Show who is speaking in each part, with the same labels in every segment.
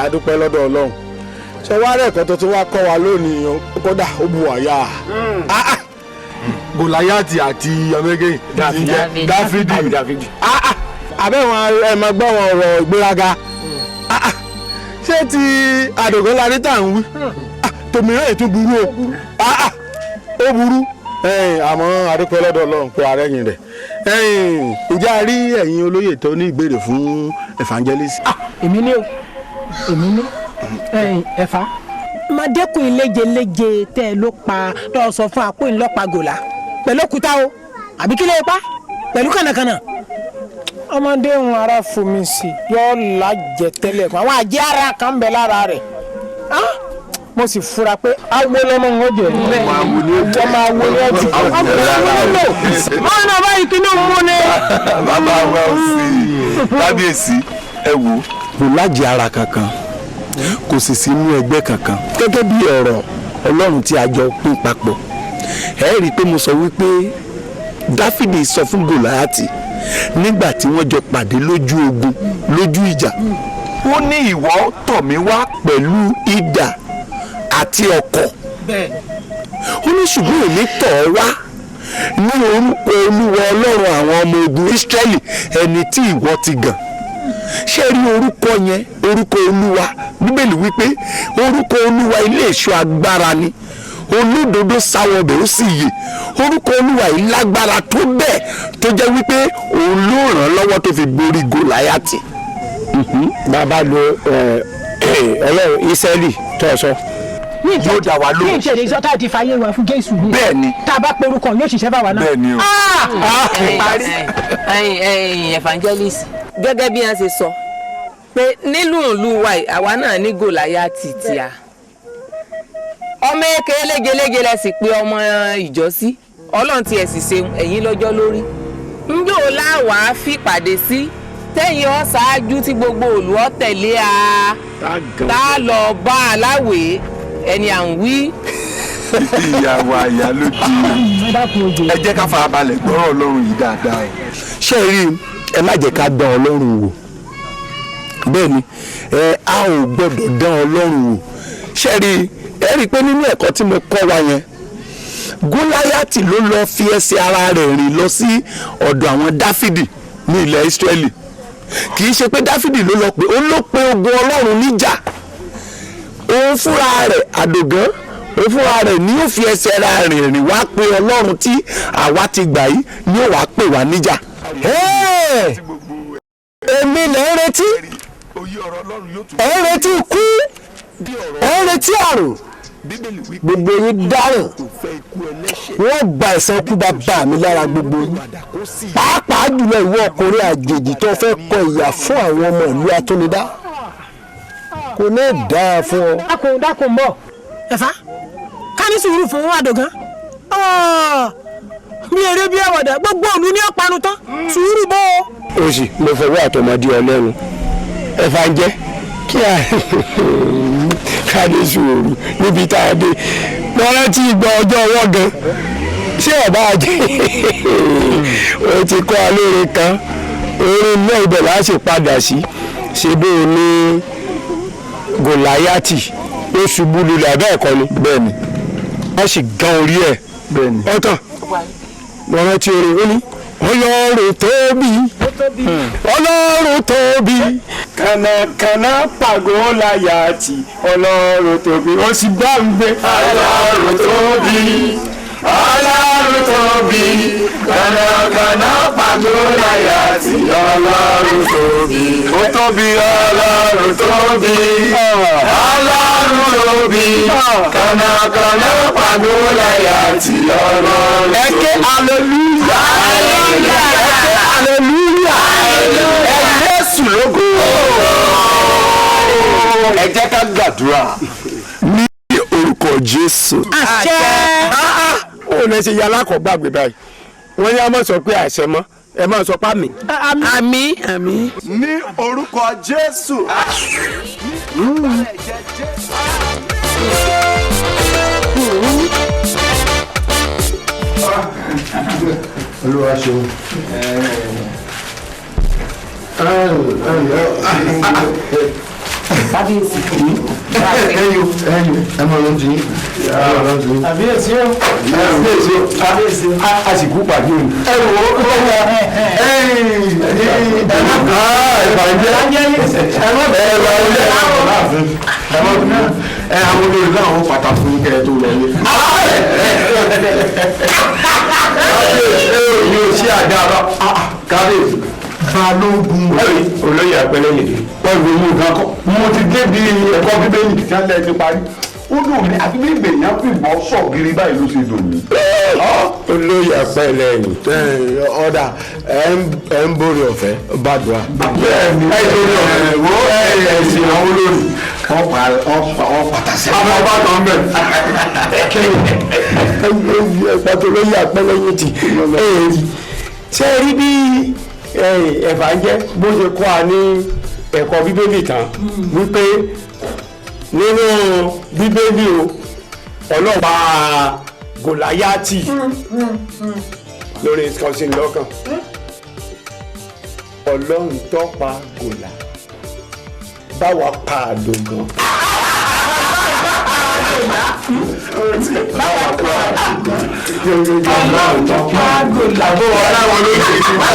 Speaker 1: adúpẹ́ lọ́dọ̀ Ọlọ́run ṣe wá rẹ̀ ẹ̀kọ́ tó tún wá kọ́ wa lónìí kódà ó bu àyà Gòláyátì àti ọmọge Dáfídì àbẹ̀wọ̀n ẹ̀ máa gbọ́ wọn ọ̀rọ̀ ìgbéraga ṣé ti àdògán la ní tà ń wí tòmíràn ètò burú ó burú àmọ́ adúpẹ́ lọ́dọ̀ Ọlọ́run pé arẹ́yìn rẹ̀ ìjà rí ẹ̀yin olóyè tó ní ìbéèrè fún evangelist.
Speaker 2: èmi ni ẹ̀fà máa dẹ́kun ìléjeléje tẹ́ ẹ ló pa lọ́ọ́ sọ fún àpò ìlọ́pàá gòlà pẹ̀lú òkúta o àbí kí lè pa pẹ̀lú kànàkànà. ọmọdé ń ara fomi sí yóò lájẹ tẹ́lẹ̀ kan àwọn àjẹ́ ara kan bẹ lára rẹ̀ mo sì fura pé awo lọmọ ń wọ́n jẹ ọmọ awo ni ọtí ọmọ awo lò wọn náà báyìí kí ló ń mú ni.
Speaker 3: bàbá wa ò sí kábíyèsí ẹ wò.
Speaker 1: kò lájẹ ara kankan kò sì sí inú ẹgbẹ́ kankan gẹ́gẹ́ bí ọ̀rọ̀ Ọlọ́run tí a jọ pín papọ̀ ẹ rí i pé mo sọ wípé Dáfídì sọ fún Gòláyátì nígbà tí wọ́n jọ pàdé lójú ogun lójú ìjà ó ní ìwọ tọ̀ mí wá pẹ̀lú idà àti ọ̀kọ̀ ó ní ṣùgbọ́n èmi tọ̀ ọ́ wá ní orúkọ Olúwa Ọlọ́run àwọn ọmọ ogun Ísírẹ́lì ẹni tí ìwọ ti gàn ṣé rí orúkọ yẹn orúkọ Olúwa Bíbélì wípé orúkọ Olúwa ilé ìṣọ́ agbára ni olódodo sáwọbẹ̀ ó sì yè orúkọ Olúwa yìí lágbára tó bẹ́ẹ̀ tó jẹ́ wípé òun ló ràn lọ́wọ́ tó fi borí Gòláyátì.
Speaker 4: bàbá lo Ọlọ́run Ísírẹ́lì tó sọ
Speaker 1: yóò dá wa lóhùn.
Speaker 2: ní ìṣẹ̀lẹ̀ ìṣọ́tà ti fàyè wá fún Jésù ni.
Speaker 1: bẹ́ẹ̀ni.
Speaker 2: tá a bá pe orúkọ yóò ṣiṣẹ́ bá wa náà.
Speaker 1: bẹ́ẹ̀ni o.
Speaker 5: evangelist gẹ́gẹ́ bí wọ́n ṣe sọ pé nílùú ìlú wa àwa náà ní Gòláyátì tíya ọmọ èké légelége lẹ sì pé ọmọ ìjọsí Ọlọ́run tí ẹ sì ṣe ẹ̀yìn lọ́jọ́ lórí njó láwàá fìpàdé sí tẹ́yìn ọ ṣáájú tí gbogbo òlù ọ tẹ̀lé a tá a lọ bá aláwèé ẹni à ń wí.
Speaker 3: ìyàwó àyà ló di ẹ jẹ́ ká farabalẹ̀ gbọ́rọ̀ Ọlọ́run yìí dáadáa.
Speaker 1: ṣé ẹ rí ẹ má jẹ́ ká dán Ọlọ́run wò bẹ́ẹ̀ ni a ò gbọ́dọ̀ dán Ọlọ́run wò ṣé ẹ rí i pé nínú ẹ̀kọ́ tí mo kọ́ wa yẹn Gòláyátì ló lọ fi ẹsẹ̀ ara rẹ̀ rìn lọ sí ọ̀dọ̀ àwọn Dáfídì ní ilẹ̀ Ísírẹ́lì kì í ṣe pé Dáfídì ló lọ pé ó ló pe ogun Ọlọ́run níjà òun fúnra rẹ̀ àdògán òun fúnra rẹ̀ ni yóò fi ẹsẹ̀ ara rẹ̀ rìn wá pé Ọlọ́run tí àwa ti gbà yìí ni yóò wá pè wá níjà. èmi lè ń retí ẹ̀ ń retí ikú ẹ̀ ń retí àrùn gbogbo yín dáràn wọ́n gba ẹ̀san kú bàbá mi lára gbogbo yín pàápàá jùlọ ìwọ ọkùnrin àjèjì tó fẹ́ kọ ìyà fún àwọn ọmọ ìlú atúnidá kò ní dáa fún ọ.
Speaker 2: dákun bọ̀ ẹ̀fà ká ní sùúrù fún àdògán bí eré bí àwàdà gbogbo òlu ní ọ̀pánu tán sùúrù bọ́ ọ.
Speaker 4: o sì mo fọwọ́ àtọmọdé ọlẹ́nu ẹ̀fà ń jẹ́ kí a ká ní sùúrù níbi tá a dé wọ́n rántí ìgbà ọjọ́ ọwọ́ gan ṣé ọba àjẹ́ o ti kọ́ alóore kan orin náà ibẹ̀ láà ṣe padà sí ṣe bí o ní Gòláyátì ó ṣubú lulẹ̀ abẹ́ ẹ̀kọ́ ni bẹ́ẹ̀ ni wọ́n sì gan orí ẹ̀ bẹ́ẹ̀ ni ọ̀tàn wọ́n rántí orin ó ní Ọlọ́run tóbi Ọlọ́run tóbi kànàkànà Gòláyátì Ọlọ́run tóbi ó sì gbá ń gbé Ọlọ́run tóbi Ọlọ́run tóbi kànàkànà Gòláyátì Ọlọ́run tóbi ó tóbi Ọlọ́run tóbi Ọlọ́run tóbi kànàkànà Gòláyátì Ọlọ́run tóbi. ẹ̀kẹ́ hallelujah hallelujah Jésù lógo. ẹ jẹ́ ká gbàdúrà ní orúkọ Jésù.
Speaker 2: àṣẹ.
Speaker 4: ó lè ṣe yàrá kọ gbàgbé báyìí wọ́n ní a máa sọ pé àṣẹ mọ́ ẹ máa sọ pa mi.
Speaker 5: àmín àmín.
Speaker 3: ní orúkọ Jésù.
Speaker 1: Olúwa ṣeun.
Speaker 5: kábíyèsí.
Speaker 3: ẹyọ ẹ máa lọ sí
Speaker 2: kábíyèsí o.
Speaker 3: kábíyèsí àsìkò pàdé o. ẹ wò ó lọ́wọ́ àwọn olórí náà wọ́n pàtàkì fún kẹ́ ẹ tó lọ ní. yóò ṣe àdára kábíyèsí balógun olóyè àpẹlẹyìn wọn ìwé yìí nǹkan kọ mo ti débi ẹ̀kọ́ bíbélì tí wọn lẹ ti parí ó dùn mí àti bí ìgbèyàn fìbọn sọ̀gìrì báyìí ló ṣe dùn mí.
Speaker 4: olóyè àpẹlẹyìn ọ̀dà ẹ̀ ń borí ọ̀fẹ́ bàdùà.
Speaker 3: bẹ́ẹ̀ni ẹ lórí ọ̀rẹ́ wo ẹ̀sìn àwọn olórí wọn pàtàkì. àwọn ọba kan bẹ.
Speaker 4: pàtó olóyè àpẹlẹyìn ti ṣe rí bí ẹ̀fà ń jẹ́ bó ṣe kọ́ a ní ẹ̀kọ́ bíbélì tán wípé nínú bíbélì o ọlọ́pàá gòláyátì lórí ìkànsìn lọ́kàn ọlọ́run tọ́pa gòlà báwa pa àdògán.
Speaker 2: ọlọ́run tó pa gòlà bó ọlá wọn ló ṣe ti wà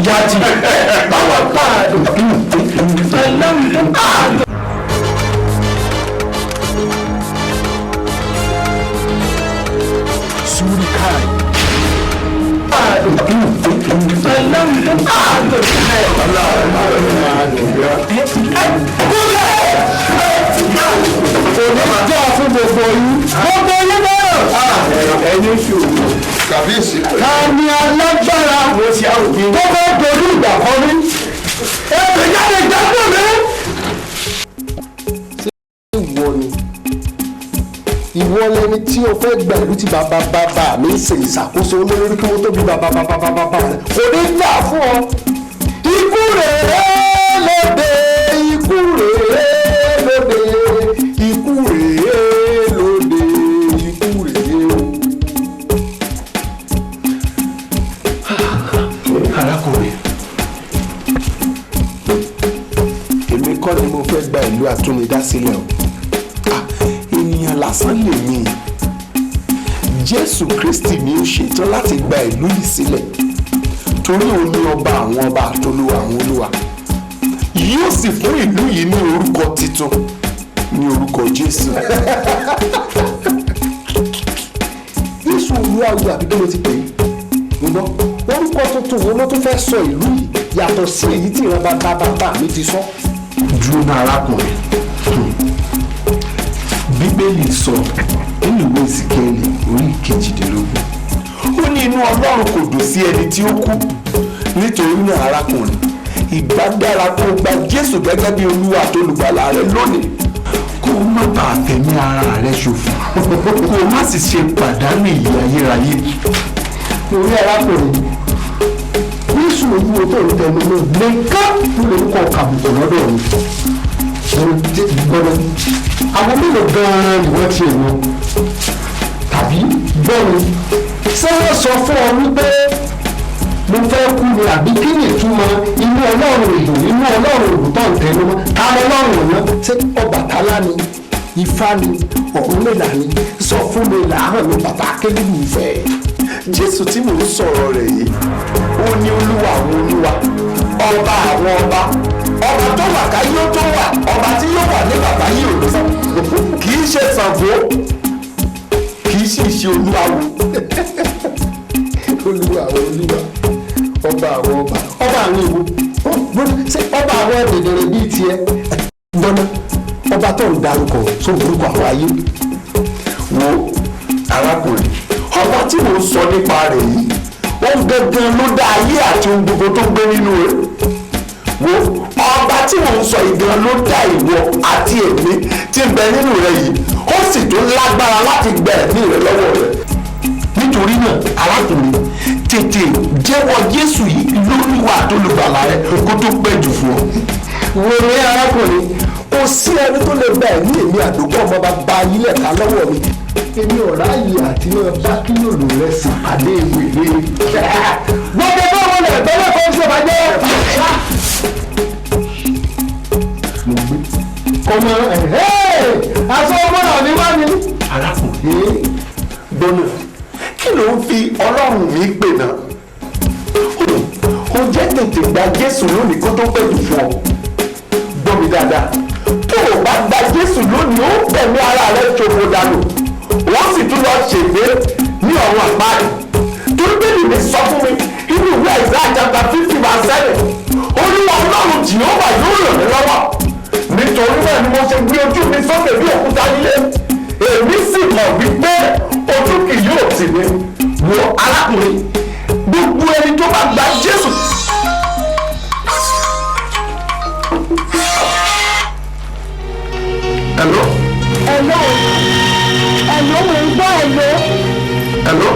Speaker 2: yàtì báwa pàdé ọlọ́run tó pàdé. Surikai. Onídàá fún gbogbo yín. Gbogbo yín náà.
Speaker 3: ẹni ṣòro kàbíyèsí.
Speaker 2: Ta ni alágbára tó fẹ́ dojú ìgbà kan rí? Èmi jáde jáde mi.
Speaker 6: Ìwọ lẹni tí o fẹ́ gbà ìlú tí bàbá mi ń ṣe ìṣàkóso olórí kí wọ́n tó bí bàbá rẹ̀ kò ní gbà fún ọ. Ikú rèé lóde, ikú rèé lóde, ikú rèé lóde, ikú rèé o.
Speaker 1: arákùnrin èmi kọ́ ni mo fẹ́ gba ìlú àtúnidá sílẹ̀ o ènìyàn lásán lèmi Jésù Kristi ni ó ṣetán láti gba ìlú yìí sílẹ̀ torí òun ni ọba àwọn ọba àtolúwa àwọn olúwa yóò sì fún ìlú yìí ní orúkọ titun ní orúkọ Jésù.
Speaker 6: Jésù olúwa wo àbí kí ló ti pè é gbọ́ orúkọ tuntun wo ló tún fẹ́ sọ ìlú yìí yàtọ̀ sí èyí tí ìran bàbá mi ti sọ.
Speaker 1: dúró náà arákùnrin bíbélì sọ nínú ìwé ìsìkẹ́lì orí kejìdínlógún ó ní inú Ọlọ́run kò dùn sí ẹni tí ó kú nítorí náà arákùnrin ìgbà dára kó gba Jésù gẹ́gẹ́ bí olúwa àti olùgbàlà rẹ lónìí kó o má bàa fẹ̀mí ara rẹ ṣòfò kó o má sì ṣe pàdánù ìyè ayérayé.
Speaker 6: orí arákùnrin Jésù olúwo tó ń tẹnu mọ́ nìkan lórúkọ kàbùkù lọ́dọ̀ mi gbọ́dọ̀ àwọn mélòó gan-an ni wọ́n ti èèyàn tàbí gbọ́ni ṣé wọ́n sọ fún ọ wípé mo fẹ́ kú ni àbí kí ni ìtumọ̀ inú Ọlọ́run ìlú inú Ọlọ́run ìlú tó ń tẹnu mọ́ àwọn Ọlọ́run ọ̀nà ṣé Ọbàtálá ni Ifá ni Ọ̀rúnmìlà ni sọ fún mi làárọ̀ mi bàbá akélébù ìfẹ́.
Speaker 1: Jésù tí mò ń sọ̀rọ̀ rẹ̀ yìí ó ní olúwa àwọn olúwa ọba àwọn ọba ọba tó wà ká yóò tó wà ọba tí yóò wà ní bàbá yìí ò lọ sọ kì í ṣe Ṣàngó kì í sì ṣe olúwawo.
Speaker 6: olúwa àwọn olúwa ọba àwọn ọba ọba àwọn ìwò ṣé ọba àwọn dèdèrè bíi tiẹ̀ gbọ́ná ọba tó ń darúkọ sóhun orúkọ àwọn ayé.
Speaker 1: wo arákùnrin ọba tí mò ń sọ nípa rẹ̀ yìí òun gangan ló dá ayé àti ohun gbogbo tó gbé nínú rẹ̀ wo ọba tí mò ń sọ ìgan ló dá ìwọ àti èmi tí ń bẹ nínú rẹ̀ yìí ó sì tún lágbára láti gba ẹ̀mí rẹ̀ lọ́wọ́ rẹ̀ nítorí náà arákùnrin tètè jẹ́wọ́ Jésù yìí lólúwa àti olùgbàlà rẹ̀ kó tó pẹ́ jù fún ọ.
Speaker 6: wo ni arákùnrin kò sí ẹni tó lè gba ẹ̀mí èmi àdókò ọmọ bàbá yìí lẹ̀ka lọ́wọ́ mi èmi ọ̀rá yìí àti náà bá kílòlò rẹ̀ sì pàdé wèrè. gbọ́dọ̀ bá wọn lẹ̀ tọ́lẹ̀ kan ṣe bàjẹ́. mo gbé ọmọ aṣọ ọmọ náà ní wá ní.
Speaker 3: arákùnrin gbọ́nà kí ló ń fi ọlọ́run mi pè náà ó jẹ́ tètè gba Jésù lónìí kó tó pẹ́ jù fún ọ gbọ́ mi dáadáa tó o bá gba Jésù lónìí ó bẹ̀mí ara rẹ ṣòfò dànù wọ́n sì tún lọ ṣègbé ní ọ̀run àpáàdì torí pé nìyẹn sọ fún mi inú ìwé Àìsáyà chapter 50:7 Olúwa Ọlọ́run Jèhófà yóò ràn mí lọ́wọ́ nítorí náà ni mo ṣe gbé ojú mi sókè bí òkúta líle èmi sì mọ̀ wípé ojú kì yóò tì mí wo arákùnrin gbogbo ẹni tó bá gba Jésù.
Speaker 6: Hello.
Speaker 7: Hello mo ń gbọ́ hello.
Speaker 3: Hello.